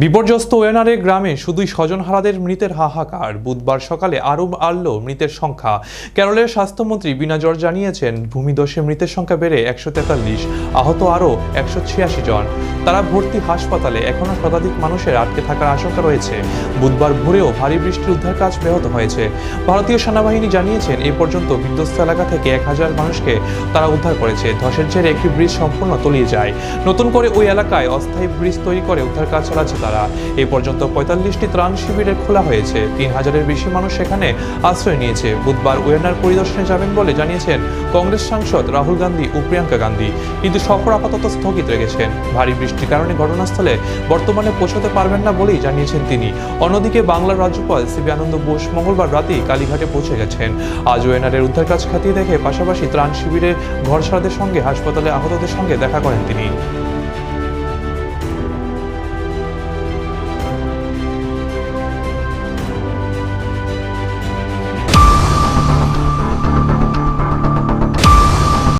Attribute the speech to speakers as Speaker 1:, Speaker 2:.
Speaker 1: বিপর্যস্ত ওয়েনারে গ্রামে শুধুই স্বজনহারাদের মৃতের হাহাকার। বুধবার সকালে আরও বাড়ল মৃতের সংখ্যা। কেরলের স্বাস্থ্যমন্ত্রী বীণা জর্জ জানিয়েছেন, ভূমিধসে মৃতের সংখ্যা বেড়ে 143, আহত আরও 186 জন। তারা ভর্তি হাসপাতালে। এখনও শতাধিক মানুষের আটকে থাকার আশঙ্কা রয়েছে। বুধবার ভোরেও ভারী বৃষ্টির উদ্ধার কাজ ব্যাহত হয়েছে। ভারতীয় সেনাবাহিনী জানিয়েছেন, এই পর্যন্ত বিধ্বস্ত এলাকা থেকে 1000 মানুষকে তারা উদ্ধার করেছে। ধসের জেরে একটি ব্রিজ সম্পূর্ণ তলিয়ে যায়। নতুন করে ওই এলাকায় অস্থায়ী ব্রিজ তৈরি করে উদ্ধার কাজ চালাচ্ছে তারা। এই পর্যন্ত 45টি ত্রাণ শিবিরের খোলা হয়েছে। 3000-এর বেশি মানুষ সেখানে আশ্রয় নিয়েছে। বুধবার ওয়েনার পরিদর্শনে যাবেন বলে জানিয়েছেন কংগ্রেস সাংসদ রাহুল গান্ধী ও প্রিয়াঙ্কা গান্ধী, কিন্তু সফর আপাতত স্থগিত রেখেছেন। ভারী বৃষ্টির কারণে ঘটনাস্থলে বর্তমানে পৌঁছতে পারবেন না বলেই জানিয়েছেন তিনি। অন্যদিকে বাংলার রাজ্যপাল সিবি আনন্দ বোস মঙ্গলবার রাতেই কালীঘাটে পৌঁছে গেছেন। আজ ওয়েনারের উদ্ধার কাজ খতিয়ে দেখে পাশাপাশি ত্রাণ শিবিরে ঘরছাড়াদের সঙ্গে হাসপাতালে আহতদের সঙ্গে দেখা করেন তিনি।